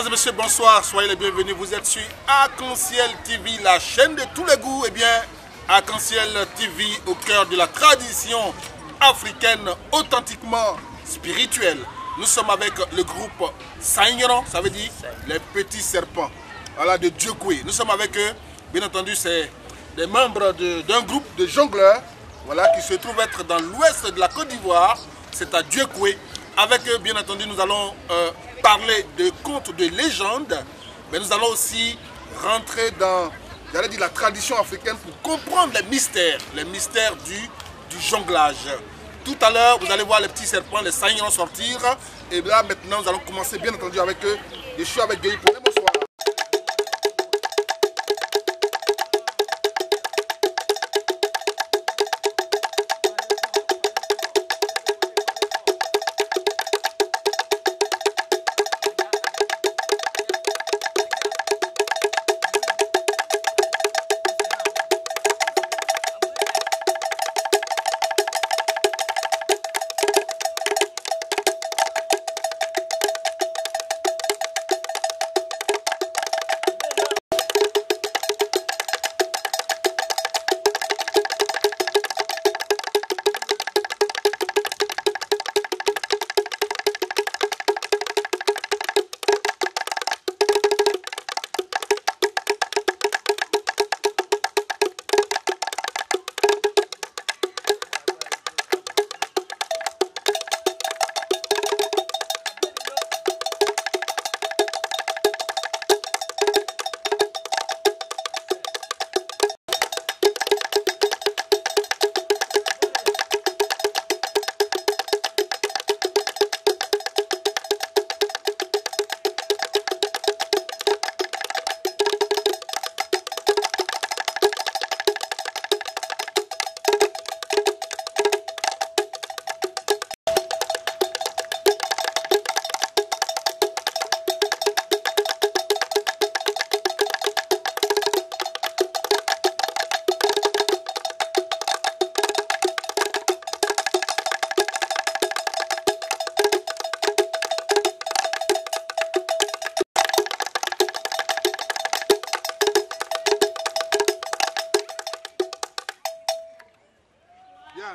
Mesdames et messieurs, bonsoir, soyez les bienvenus. Vous êtes sur Arc-en-Ciel TV, la chaîne de tous les goûts. Eh bien, Arc-en-Ciel TV au cœur de la tradition africaine authentiquement spirituelle. Nous sommes avec le groupe Saignon, ça veut dire les petits serpents. Voilà, de Dieukwé. Nous sommes avec eux, bien entendu, c'est des membres d'un groupe de jongleurs, voilà, qui se trouve être dans l'ouest de la Côte d'Ivoire. C'est à Dieukwé. Avec eux, bien entendu, nous allons parler de contes de légendes, mais nous allons aussi rentrer dans, j'allais dire, la tradition africaine pour comprendre les mystères du jonglage. Tout à l'heure, vous allez voir les petits serpents, les Saignon sortir. Et là, maintenant, nous allons commencer, bien entendu, avec eux. Je suis avec Guy Paulet. Bonsoir.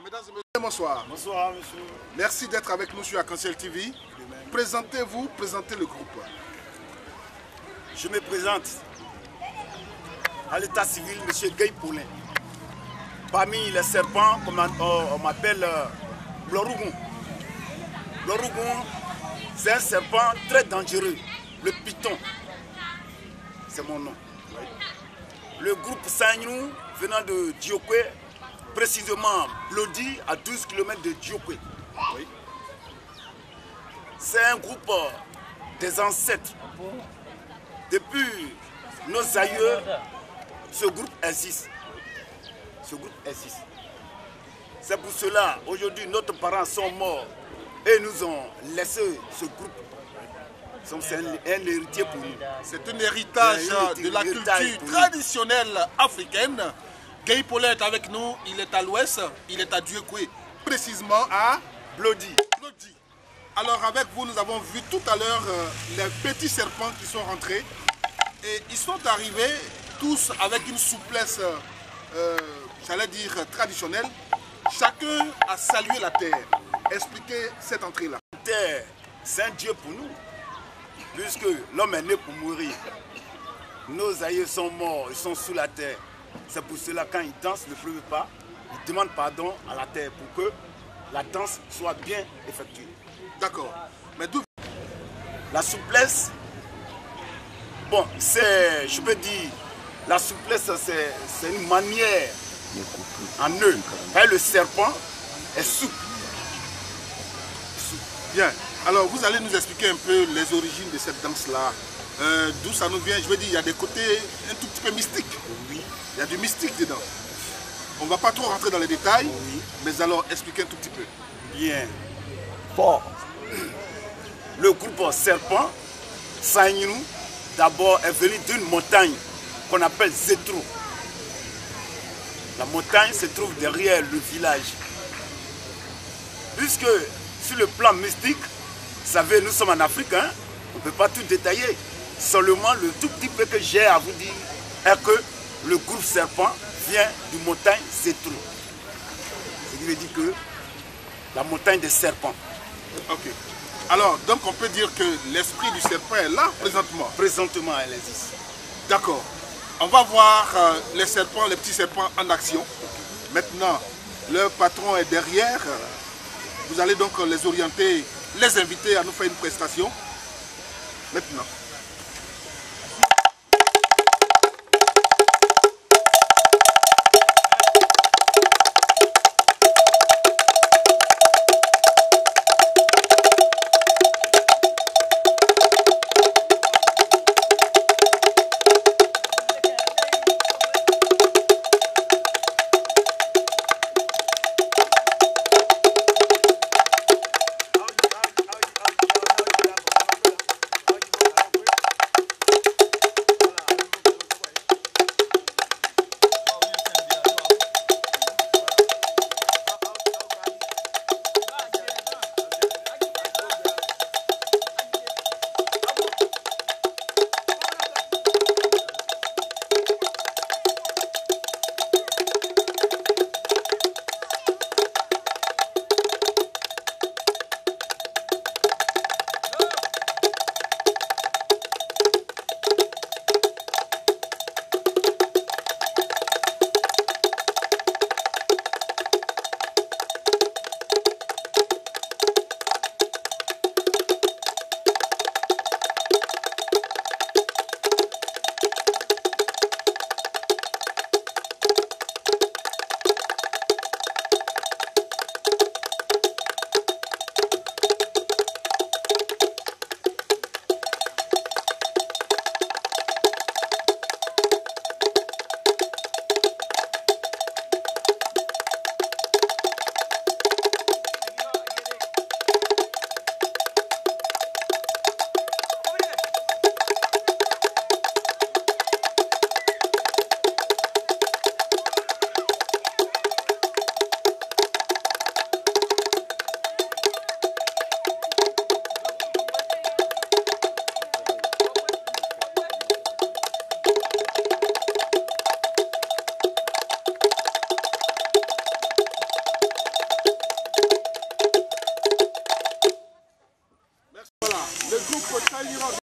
Mesdames et messieurs, bonsoir. Bonsoir, monsieur. Merci d'être avec nous sur Arc-en-Ciel TV. Présentez-vous, présentez le groupe. Je me présente à l'état civil, monsieur Guy Paulet. Parmi les serpents, on m'appelle l'Orougon. L'Orougon, c'est un serpent très dangereux, le python. C'est mon nom. Le groupe Saignon, venant de Dieukwé, précisément Blody, à 12 km de Dieukwé. Oui. C'est un groupe des ancêtres. Depuis nos aïeux, ce groupe existe. Ce groupe existe. C'est pour cela, aujourd'hui, nos parents sont morts et nous ont laissé ce groupe. C'est un héritier pour nous. C'est un héritage de la culture traditionnelle africaine. Guy Paulet est avec nous, il est à l'ouest, il est à Dieukwé, précisément à Blody. Alors avec vous, nous avons vu tout à l'heure les petits serpents qui sont rentrés. Et ils sont arrivés tous avec une souplesse, j'allais dire, traditionnelle. Chacun a salué la terre. Expliquez cette entrée-là. La terre, c'est un Dieu pour nous, puisque l'homme est né pour mourir. Nos aïeux sont morts, ils sont sous la terre. C'est pour cela, quand ils dansent, ne pleuvent pas, ils demandent pardon à la terre pour que la danse soit bien effectuée. D'accord. Mais d'où la souplesse? Bon, c'est, je peux dire, la souplesse, c'est une manière en eux. Le serpent est souple. Bien. Alors, vous allez nous expliquer un peu les origines de cette danse-là. D'où ça nous vient? Je veux dire, il y a des côtés un tout petit peu mystiques. Oui. Il y a du mystique dedans. On ne va pas trop rentrer dans les détails, oui. Mais alors expliquez un tout petit peu. Bien. Bon. Le groupe Serpent, Saignon, d'abord est venu d'une montagne qu'on appelle Zétro. La montagne se trouve derrière le village. Puisque sur le plan mystique, vous savez, nous sommes en Afrique, hein, on ne peut pas tout détailler. Seulement, le tout petit peu que j'ai à vous dire est que le groupe serpent vient du montagne Zétrou. Ce qui veut dire que la montagne des serpents. Ok. Alors, donc on peut dire que l'esprit du serpent est là présentement. Présentement, elle existe. D'accord. On va voir les serpents, les petits serpents en action. Maintenant, le patron est derrière. Vous allez donc les orienter, les inviter à nous faire une prestation. Maintenant.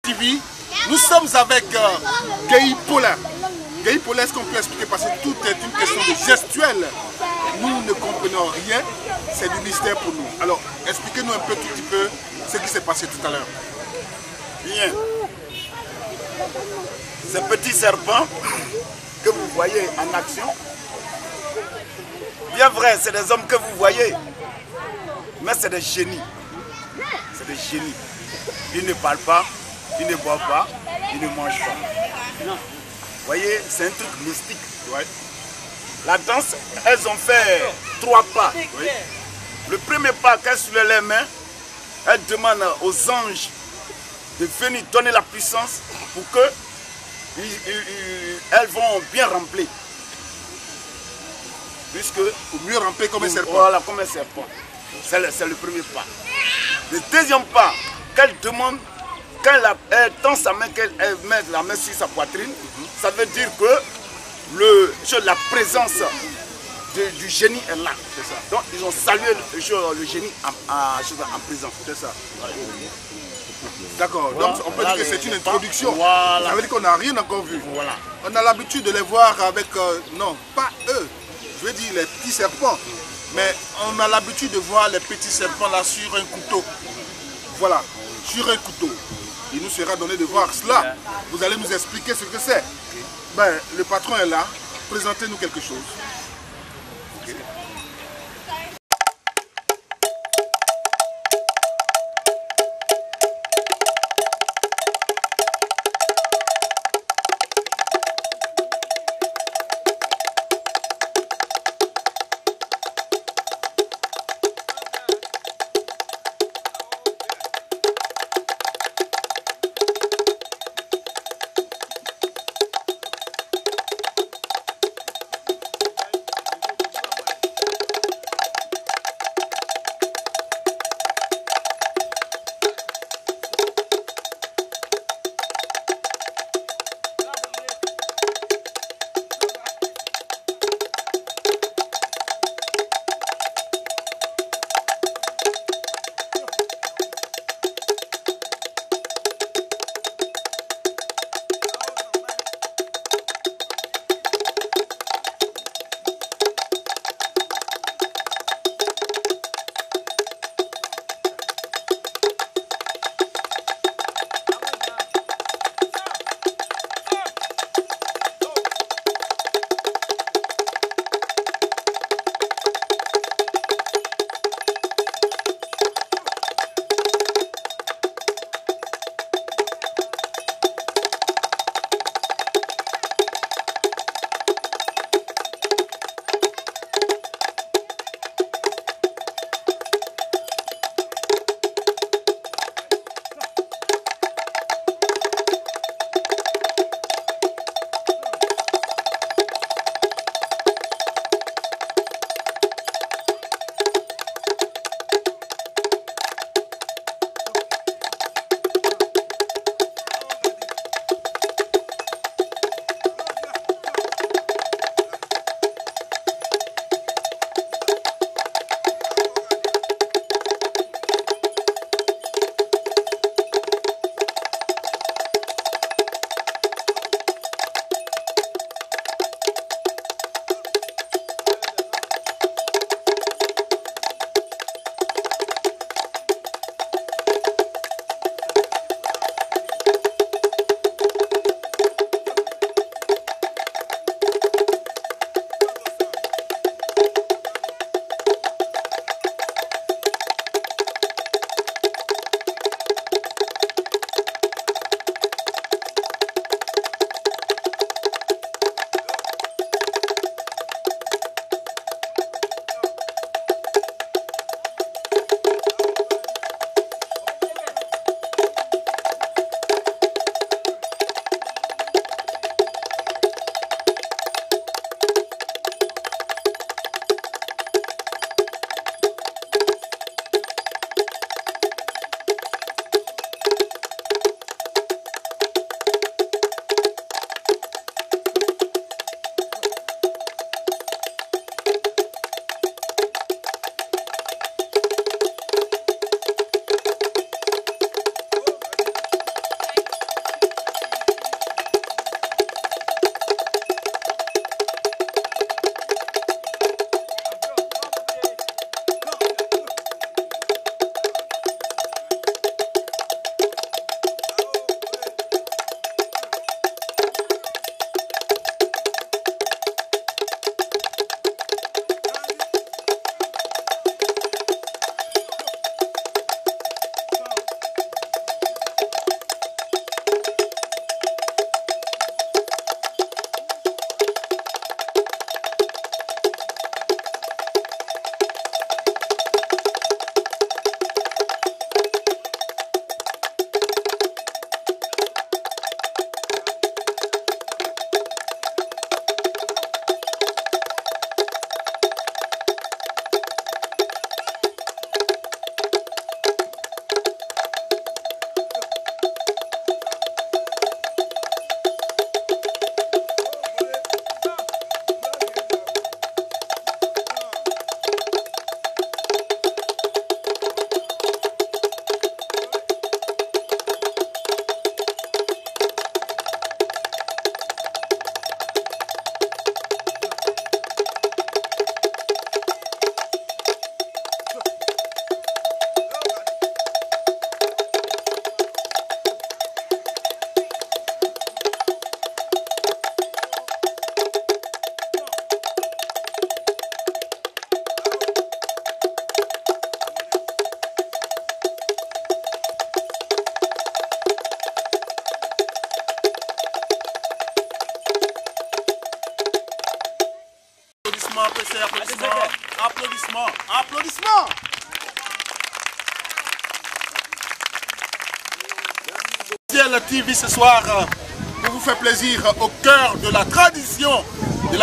TV, nous sommes avec Guy Paulin. Guy Paulin, est-ce qu'on peut expliquer parce que tout est une question de gestuelle. Nous ne comprenons rien, c'est du mystère pour nous. Alors, expliquez-nous un peu tout petit peu ce qui s'est passé tout à l'heure. Bien. Ces petits serpents que vous voyez en action, bien vrai, c'est des hommes que vous voyez, mais c'est des génies. C'est des génies. Ils ne parlent pas, ils ne boivent pas, ils ne mangent pas. Vous voyez, c'est un truc mystique. Ouais. La danse, elles ont fait 3 pas. Oui. Le premier pas qu'elles soulèvent les mains, elles demandent aux anges de venir donner la puissance pour que elles vont bien remplir. Puisque pour mieux ramper comme un serpent. Voilà, comme un serpent. C'est le premier pas. Le deuxième pas, qu'elle demande, quand elle tend sa main, qu'elle met la main sur sa poitrine, ça veut dire que la présence du génie est là. Ça. Donc ils ont salué le génie en présence. C'est ça. D'accord, voilà, donc on peut dire que c'est une introduction. Voilà. Ça veut dire qu'on n'a rien encore vu. Voilà. On a l'habitude de les voir avec, non, pas eux, je veux dire les petits serpents. Mais on a l'habitude de voir les petits serpents là sur un couteau. Voilà, sur un couteau. Il nous sera donné de voir cela. Vous allez nous expliquer ce que c'est. Ben, le patron est là. Présentez-nous quelque chose. Okay. applaudissements. Applaudissements. La TV ce soir pour vous faire plaisir au cœur de la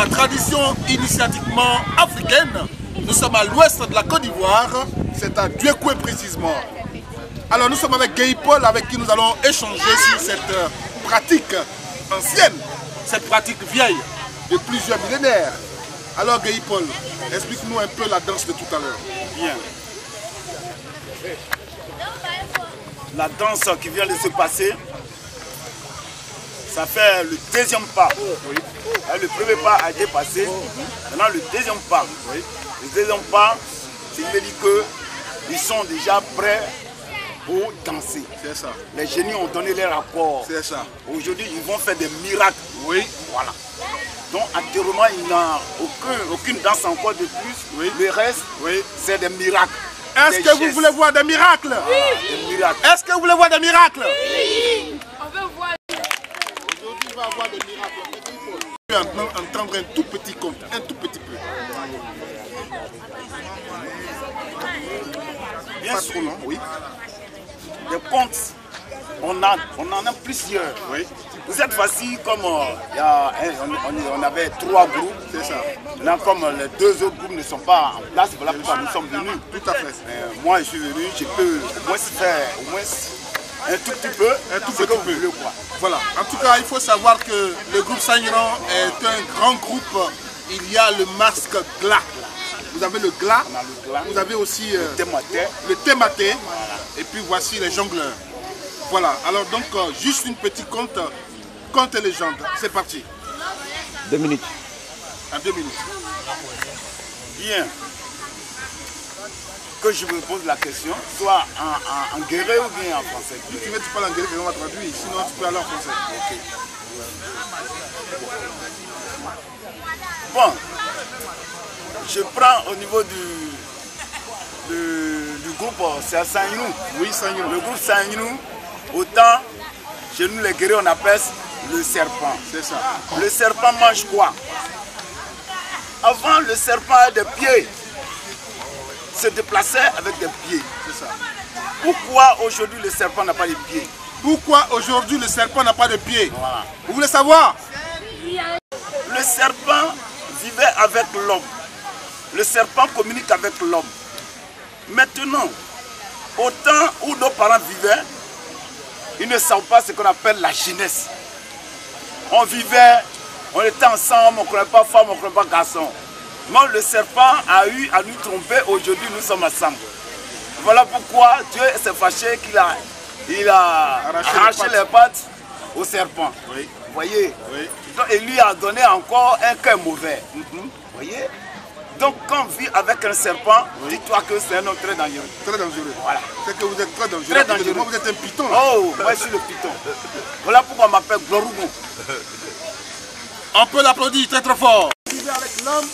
tradition initiatiquement africaine. Nous sommes à l'ouest de la Côte d'Ivoire, c'est à Duékoué précisément. Alors nous sommes avec Guy Paul avec qui nous allons échanger sur cette pratique ancienne, cette pratique vieille de plusieurs millénaires. Alors Guy Paul, explique-nous un peu la danse de tout à l'heure. Bien. La danse qui vient de se passer, ça fait le deuxième pas. Oui. Le premier pas a été passé. Maintenant le deuxième pas. Oui. Le deuxième pas, c'est dit qu'ils sont déjà prêts pour danser. C'est ça. Les génies ont donné leur accord. C'est ça. Aujourd'hui, ils vont faire des miracles. Oui. Voilà. Donc actuellement, il n'y a aucune danse encore de plus. Oui. Le reste, oui, c'est des miracles. Est-ce que vous voulez voir des miracles? Oui. Des miracles. Est-ce que vous voulez voir des miracles? Oui. On veut voir. Aujourd'hui, il va y avoir des miracles. Je vais entendre un tout petit conte, un tout petit peu. Bien Pas sûr. trop long, oui. Des contes, on en a plusieurs. Oui. Cette fois-ci, comme on avait 3 groupes, c'est ça. Maintenant, comme les 2 autres groupes ne sont pas en place, voilà pourquoi nous sommes venus. Tout à fait. Moi, je suis venu, je peux au moins faire un tout petit peu, quoi. Voilà. En tout cas, il faut savoir que le groupe Sagnan est un grand groupe. Il y a le masque glas. Vous avez le glas. On a le glas. Vous avez aussi le thématé. Voilà. Et puis voici les jongleurs. Voilà. Alors donc, juste une petite conte et légende. C'est parti. 2 minutes. En 2 minutes. Bien. Que je me pose la question, soit en guéré ou bien en français. Si tu veux, tu parles en guéré, on va traduire. Sinon, tu peux aller en français. Ok. Bon. Je prends au niveau du groupe, c'est à Sagnou. Oui, Sagnou. Le groupe Sagnou, autant chez nous les guerriers on appelle le serpent. C'est ça. Le serpent mange quoi? Avant le serpent a des pieds, se déplaçait avec des pieds. C'est ça. Pourquoi aujourd'hui le serpent n'a pas de pieds? Pourquoi aujourd'hui le serpent n'a pas de pieds? Voilà. Vous voulez savoir? Le serpent vivait avec l'homme. Le serpent communique avec l'homme. Maintenant, au temps où nos parents vivaient, ils ne savent pas ce qu'on appelle la jeunesse. On vivait, on était ensemble, on ne connaissait pas femme, on ne connaissait pas garçon. Mais le serpent a eu à nous tromper, aujourd'hui nous sommes ensemble. Voilà pourquoi Dieu s'est fâché qu'il a arraché les pattes au serpent. Oui. Vous voyez? Oui. Donc, il lui a donné encore un cœur mauvais. Vous voyez? Donc quand on vit avec un serpent, oui, dis-toi que c'est un homme très dangereux. Très dangereux. Voilà. C'est que vous êtes très dangereux. Très dangereux. Moi, vous êtes un python. Là. Oh, moi je suis le python. Voilà pourquoi on m'appelle Glorougo. On peut l'applaudir très très fort. Vivre avec l'homme,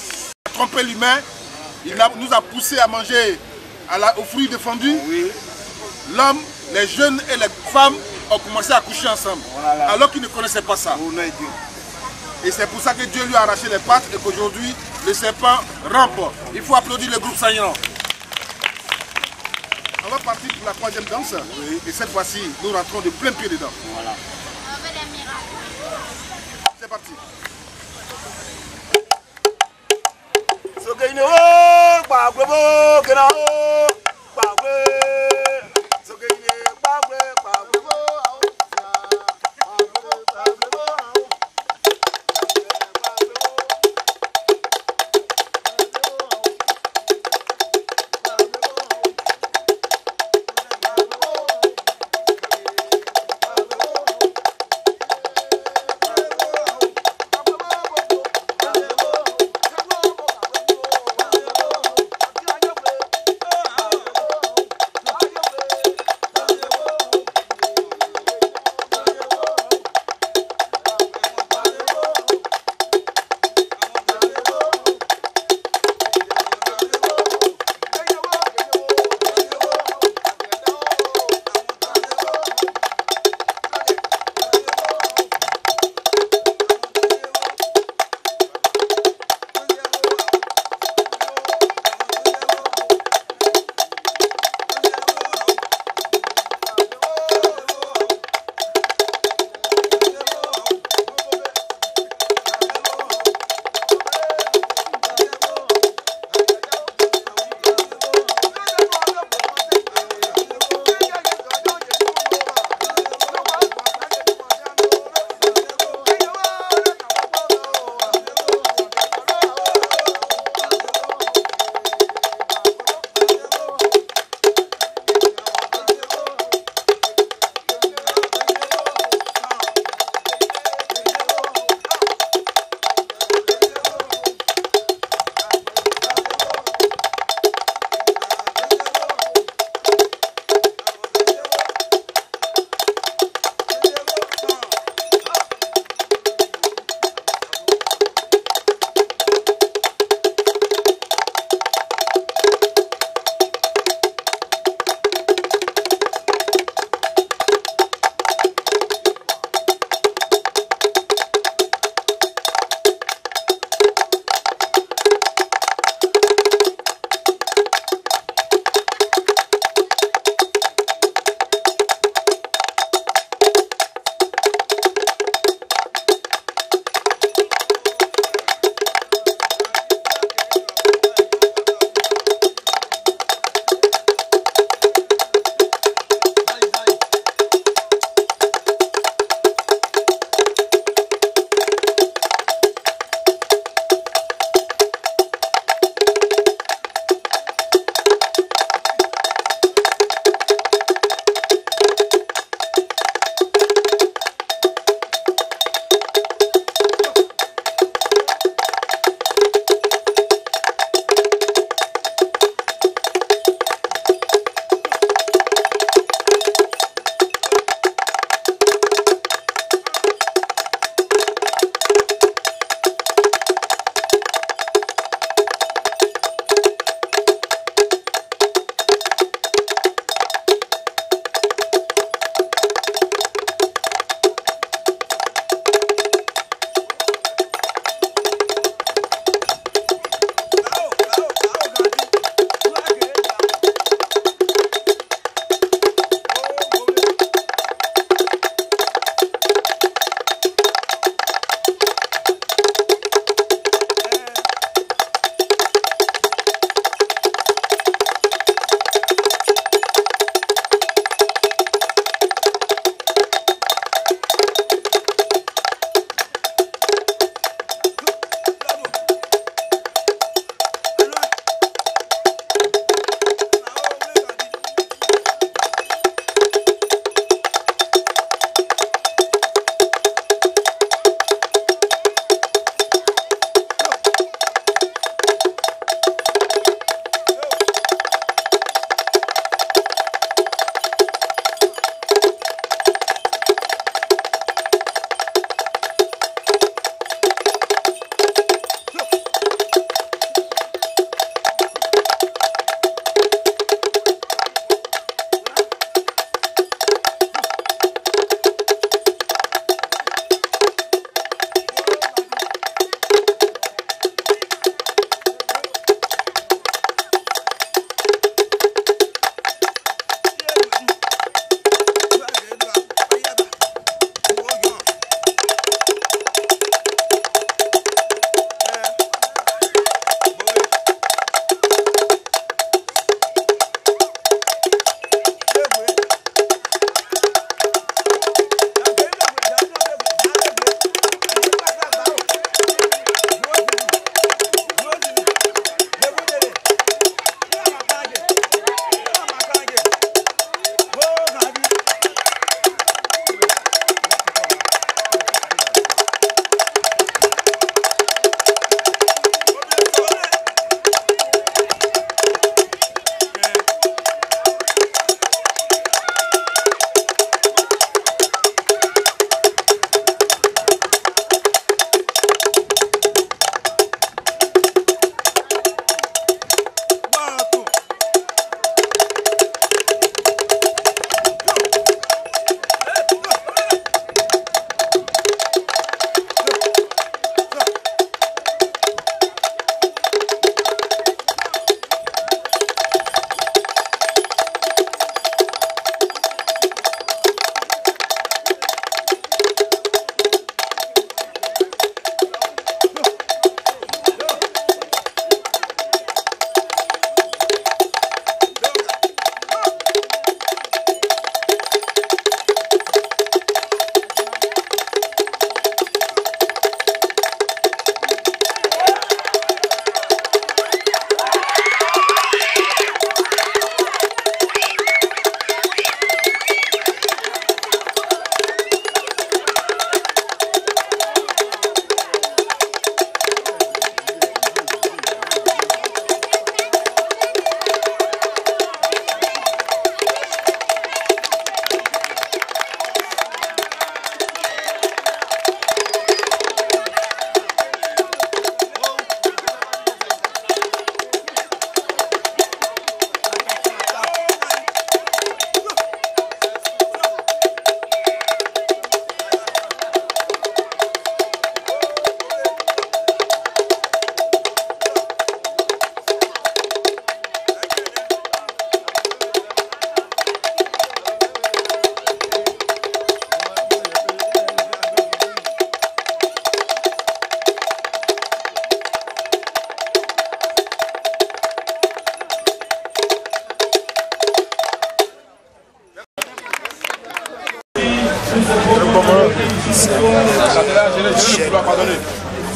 tromper l'humain, il nous a poussé à manger aux fruits défendus. Oui. L'homme, les jeunes et les femmes ont commencé à coucher ensemble. Voilà. Alors qu'ils ne connaissaient pas ça. Oh, non, Dieu. Et c'est pour ça que Dieu lui a arraché les pattes et qu'aujourd'hui, le serpent rampe. Il faut applaudir le groupe Sagnan. On va partir pour la 3e danse. Oui. Et cette fois-ci, nous rentrons de plein pied dedans. Voilà. C'est parti.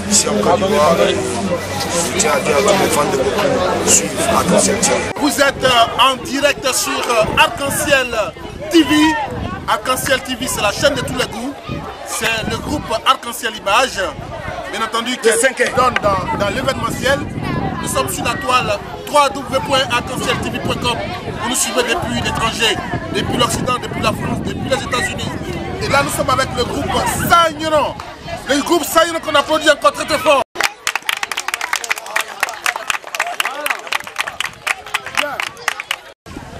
Ici en Côte d'Ivoire, je tiens à dire à tous les fans de beaucoup suivre Arc-en-Ciel TV. Vous êtes en direct sur Arc-en-Ciel TV. Arc-en-Ciel TV, c'est la chaîne de tous les goûts. C'est le groupe Arc-en-Ciel Images, bien entendu, qui donne dans l'événementiel. Nous sommes sur la toile www.arc-en-ciel-tv.com. Vous nous suivez depuis l'étranger, depuis l'Occident, depuis la France, depuis les États-Unis. Et là, nous sommes avec le groupe Sagnon. Le groupe Sagnon qu'on applaudit encore très très fort.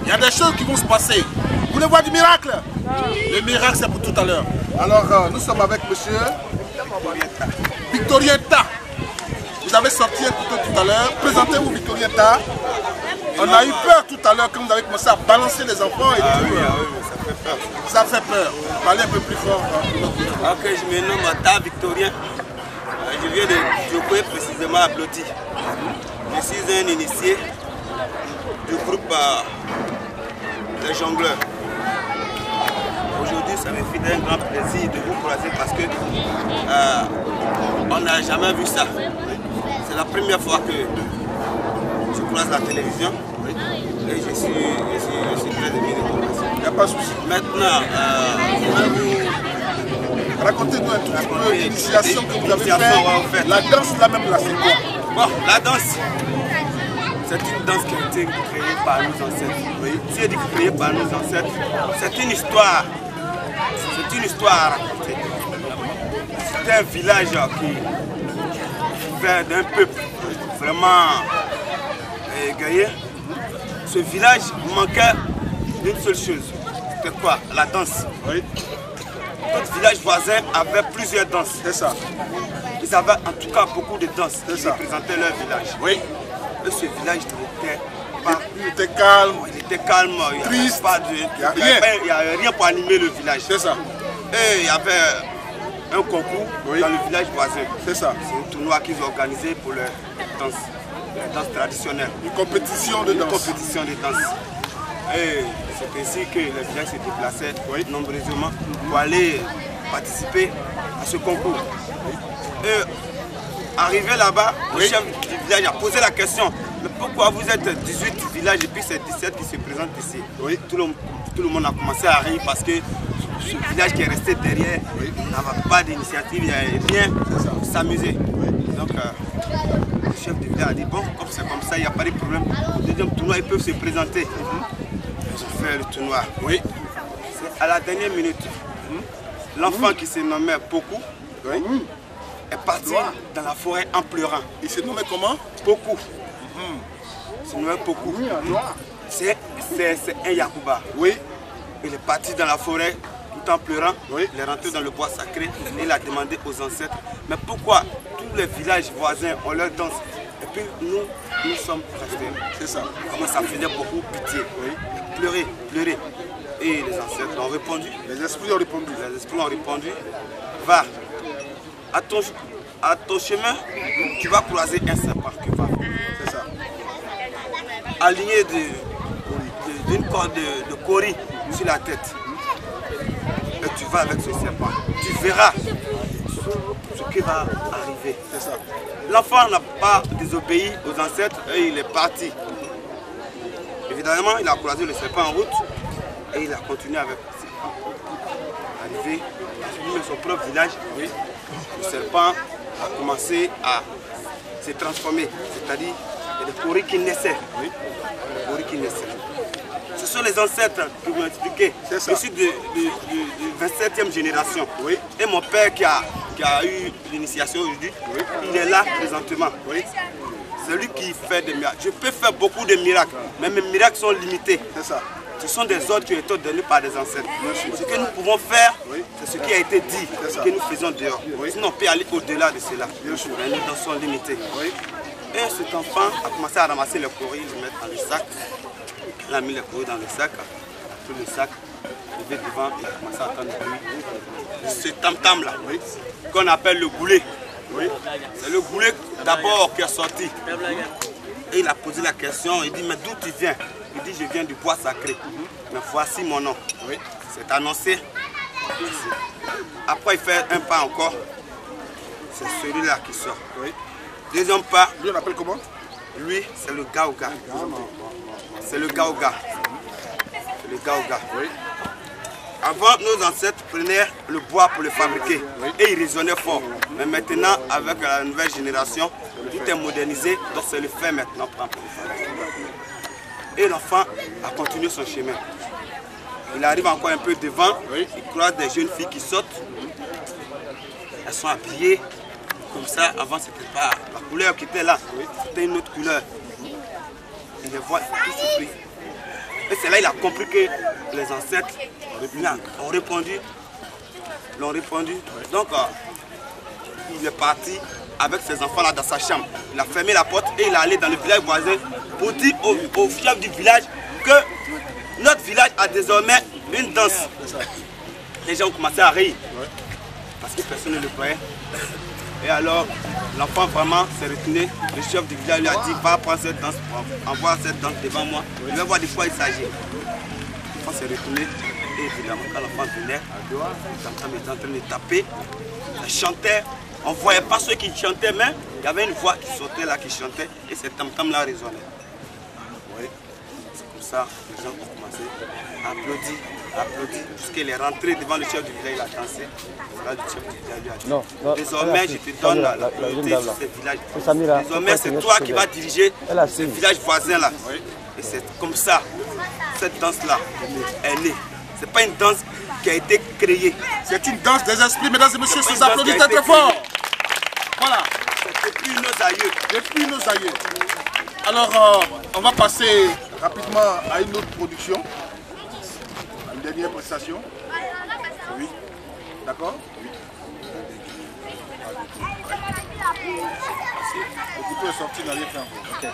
Il y a des choses qui vont se passer. Vous voulez voir du miracle? Le miracle, c'est pour tout à l'heure. Alors, nous sommes avec monsieur Victorien Ta. Vous avez sorti un couteau tout à l'heure. Présentez-vous, Victorien Ta. On a eu peur tout à l'heure quand vous avez commencé à balancer les enfants et tout. Oui, ça fait peur. Ça fait peur. Parlez un peu plus fort. Ok, je me nomme Ta Victorien. Je viens de jouer précisément à Bloti. Je suis un initié du groupe des jongleurs. Aujourd'hui, ça me fait un grand plaisir de vous croiser parce que on n'a jamais vu ça. C'est la première fois que je croise la télévision et je suis très ému. Il n'y a pas de souci. Maintenant, racontez-nous un tout petit peu l'initiation que vous avez faite. La danse là même là, c'est quoi? Bon, la danse, c'est une danse qui a été créée par nos ancêtres. Oui. Si elle est créée par nos ancêtres, c'est une histoire. C'est une histoire à raconter. C'est un village qui fait d'un peuple vraiment égayé. Ce village manquait d'une seule chose. C'était quoi? La danse. Oui. D'autres villages voisins avaient plusieurs danses. C'est ça. Ils avaient en tout cas beaucoup de danses qui représentaient leur village. Oui. Et ce village n'était pas... Il était calme. Il était calme, triste. Il n'y avait rien pour animer le village. C'est ça. Et il y avait un concours dans le village voisin. C'est ça. C'est un tournoi qu'ils organisaient pour leur danse traditionnelle. Une compétition de danse. Une compétition de danse. Et c'est ainsi que le village se déplaçait nombreusement pour aller participer à ce concours. Et arrivé là-bas, le chef du village a posé la question, mais pourquoi vous êtes 18 villages et puis c'est 17 qui se présentent ici? Oui. Tout le monde a commencé à rire parce que ce village qui est resté derrière n'avait pas d'initiative, il n'y avait rien pour s'amuser. Donc le chef du village a dit, bon, comme c'est comme ça, il n'y a pas de problème. Au deuxième tournoi, ils peuvent se présenter. J'ai fait le tournoi. Oui. À la dernière minute, l'enfant qui se nommait Poku est parti dans la forêt en pleurant. Il se nommait comment? Poku. Il se nommait Poku. C'est un Yakuba. Oui. Il est parti dans la forêt tout en pleurant. Oui. Il est rentré dans le bois sacré et il a demandé aux ancêtres, mais pourquoi tous les villages voisins ont leur danse et puis nous sommes restés? C'est ça. Comment ça faisait beaucoup pitié. Oui. Pleurer, pleurer. Et les ancêtres ont répondu. Les esprits ont répondu. Les esprits ont répondu. Va, à ton chemin, tu vas croiser un serpent qui va. C'est ça. Aligné d'une corde de cori sur la tête. Et tu vas avec ce serpent. Tu verras ce qui va arriver. C'est ça. L'enfant n'a pas désobéi aux ancêtres et il est parti. Évidemment, il a croisé le serpent en route et il a continué avec le serpent. Arrivé à son propre village, le serpent a commencé à se transformer, c'est-à-dire il y a des coris qui naissaient. Des coris qui naissaient. Ce sont les ancêtres qui m'ont expliqué. Je suis de 27e génération. Oui. Et mon père qui a eu l'initiation aujourd'hui, il est là présentement. Oui. C'est lui qui fait des miracles. Je peux faire beaucoup de miracles, mais mes miracles sont limités. C'est ça. Ce sont des ordres qui ont été donnés par des ancêtres. Ce que nous pouvons faire, c'est ce qui a été dit, ce que nous faisons dehors. Sinon, on peut aller au-delà de cela. Mais nous sommes limités. Et cet enfant a commencé à ramasser les courriers, les mettre dans le sac. Il a mis les courriers dans le sac, tout le sac, levé devant, il a commencé à attendre lui. Ce tam-tam là, qu'on appelle le goulet. C'est le goulet d'abord qui est sorti. Et il a posé la question, il dit, mais d'où tu viens? Il dit, je viens du bois sacré. Mais voici mon nom. C'est annoncé. Après, il fait un pas encore. c'est celui-là qui sort. Oui. Deuxième pas, Lui, on appelle comment? lui, c'est le gaoga. C'est le gaoga. C'est le gaoga. Oui. Avant, nos ancêtres prenaient le bois pour le fabriquer et ils résonnaient fort. Mais maintenant, avec la nouvelle génération, tout est modernisé, donc c'est le fer maintenant pour le fabriquer. Et l'enfant a continué son chemin. Il arrive encore un peu devant, il croise des jeunes filles qui sautent. Elles sont habillées comme ça. Avant, c'était pas la couleur qui était là, c'était une autre couleur. Il les voit tout surpris. Et c'est là qu'il a compris que les ancêtres ont répondu. Donc, il est parti avec ses enfants-là dans sa chambre. Il a fermé la porte et il est allé dans le village voisin pour dire au chef du village que notre village a désormais une danse. Les gens ont commencé à rire parce que personne ne le croyait. Et alors, l'enfant vraiment s'est retourné. Le chef du village lui a dit, va prendre cette danse, envoie cette danse devant moi. Je vais voir de quoi il s'agit. L'enfant s'est retourné et évidemment, quand l'enfant venait, le tam-tam était en train de taper, il chantait. On ne voyait pas ceux qui chantaient, mais il y avait une voix qui sautait là, qui chantait, et ce tam-tam-là résonnait. Oui. C'est comme ça que les gens ont commencé à applaudir, jusqu'il est rentré devant le chef du village, il a dansé. Là, le chef du village lui a dit, non, désormais, je te donne la priorité sur ce village. Désormais, c'est toi qui vas diriger ce village voisin là. Et c'est comme ça, cette danse-là, elle est. Ce n'est pas une danse qui a été créée. C'est une danse des esprits, mesdames et messieurs, ces applaudissements très fort. Voilà. C'est depuis nos aïeux. Depuis nos aïeux. Alors, on va passer rapidement à une autre production. Une dernière prestation. Oui. D'accord? Oui. Le couteau est sorti, il n'a rien fait encore. Ok.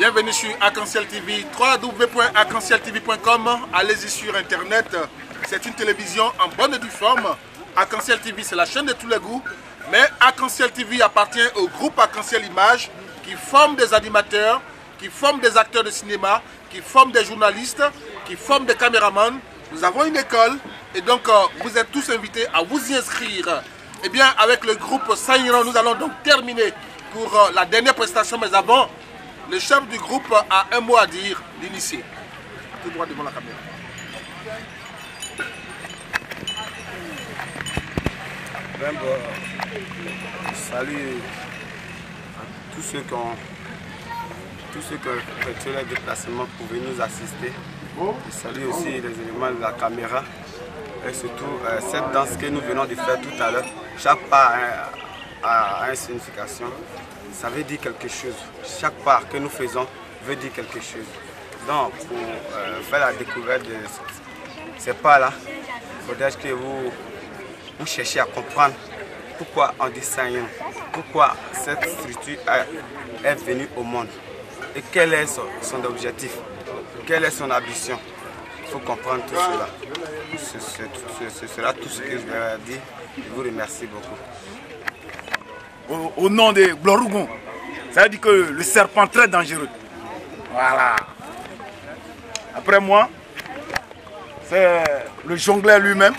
Bienvenue sur Arc-en-Ciel TV, www.arc-en-ciel-tv.com. Allez-y sur internet, c'est une télévision en bonne et due forme. Arc-en-Ciel TV, c'est la chaîne de tous les goûts. Mais Arc-en-Ciel TV appartient au groupe Arc-en-Ciel Images qui forme des animateurs, qui forme des acteurs de cinéma, qui forme des journalistes, qui forme des caméramans. Nous avons une école et donc vous êtes tous invités à vous y inscrire. Et bien avec le groupe Saïran, nous allons donc terminer pour la dernière prestation, mais avant, le chef du groupe a un mot à dire, l'initié. Tout droit devant la caméra. Salut à tous ceux qui ont effectué le déplacement pour venir nous assister. Je salue aussi les éléments de la caméra et surtout cette danse que nous venons de faire tout à l'heure. Chaque pas a une signification. Ça veut dire quelque chose. Chaque pas que nous faisons veut dire quelque chose. Donc, pour faire la découverte de ces pas-là, il faudrait que vous cherchiez à comprendre pourquoi on dit Saïran, pourquoi cette structure est venue au monde et quel est son objectif, quelle est son ambition. Il faut comprendre tout cela. Ce sera tout ce que je vais dire. Je vous remercie beaucoup. Au nom de Blorougon, ça veut dire que le serpent très dangereux. Voilà. Après moi, c'est le jongleur lui-même.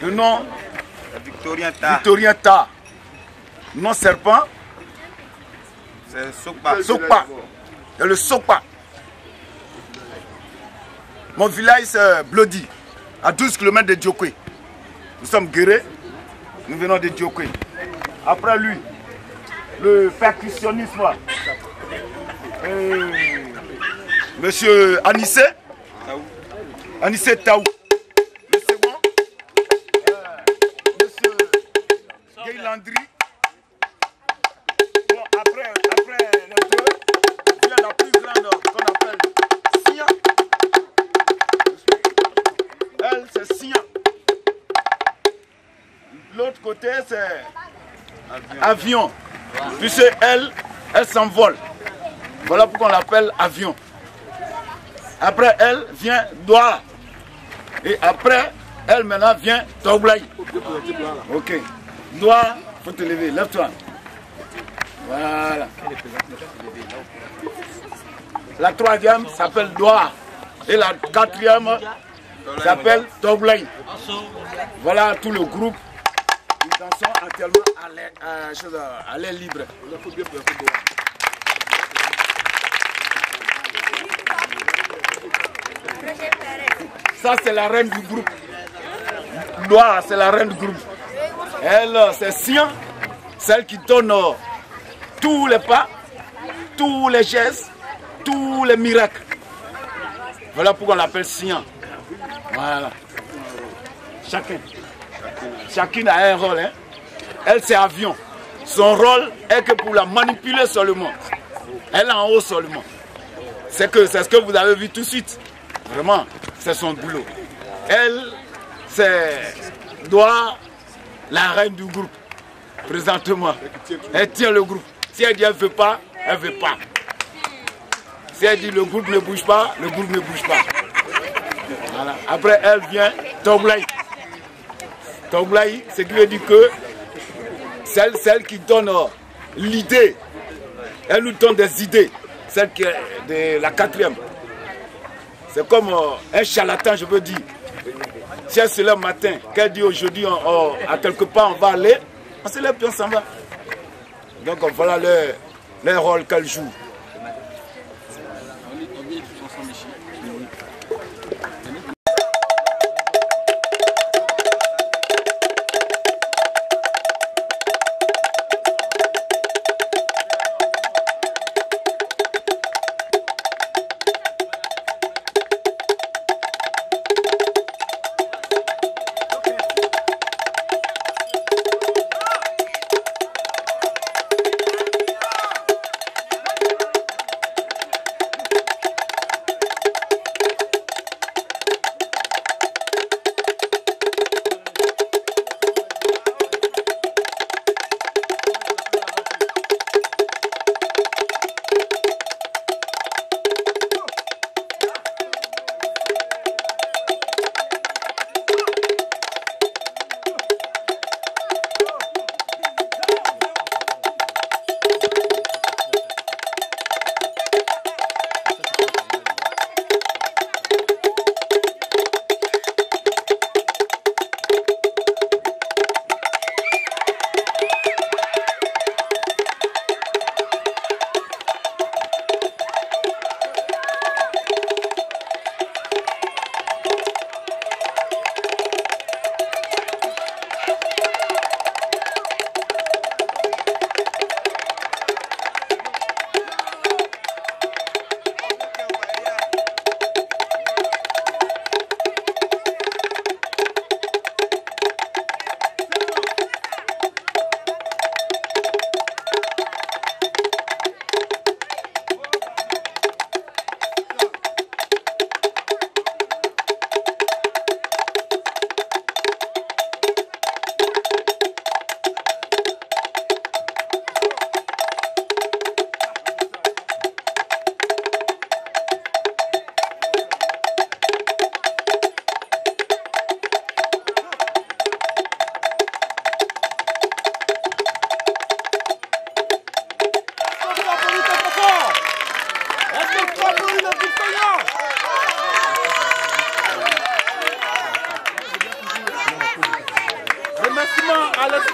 Le nom Victorien Ta. Nom serpent. C'est Sokpa. Sokpa. C'est le Sokpa. Mon village c'est Blodi, à 12 km de Djokwe. Nous sommes guéris, nous venons de Djokwe. Après lui, le percussionniste, monsieur Anissé Taou. Le second, monsieur Guy Landry. Bon, après les deux, il y a la plus grande qu'on appelle Sia. Elle, c'est Sia. L'autre côté, c'est Avion. Puisque elle s'envole. Voilà pourquoi on l'appelle Avion. Après elle vient Doa. Et après elle maintenant vient Toglaï. Ok. Doa, faut te lever, lève-toi. Voilà. La troisième s'appelle Doa. Et la quatrième s'appelle Toglaï. Voilà tout le groupe. Nous dansons actuellement à l'air libre. Ça, c'est la reine du groupe. Doa, c'est la reine du groupe. Elle, c'est Sian, celle qui donne tous les pas, tous les gestes, tous les miracles. Voilà pourquoi on l'appelle Sian. Voilà. Chacune a un rôle. Hein. Elle, c'est Avion. Son rôle est que pour la manipuler seulement. Elle est en haut seulement. C'est ce que vous avez vu tout de suite. Vraiment, c'est son boulot. Elle, c'est Doa, la reine du groupe. Présentement. Elle tient le groupe. Si elle dit elle ne veut pas, elle ne veut pas. Si elle dit le groupe ne bouge pas, le groupe ne bouge pas. Voilà. Après, elle vient Toglaï. Toglaï, ce qui veut dire que celle qui donne l'idée, elle nous donne des idées, celle qui est de la quatrième. C'est comme un charlatan, je veux dire. Si elle se lève matin, qu'elle dit aujourd'hui à quelque part on va aller, on se lève puis on s'en va. Donc voilà le rôle qu'elle joue.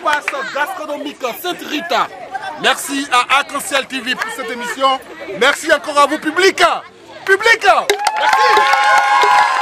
l'espace gastronomique Sainte-Rita. Merci à Arc-en-Ciel TV pour cette émission. Merci encore à vous, public. Public, merci.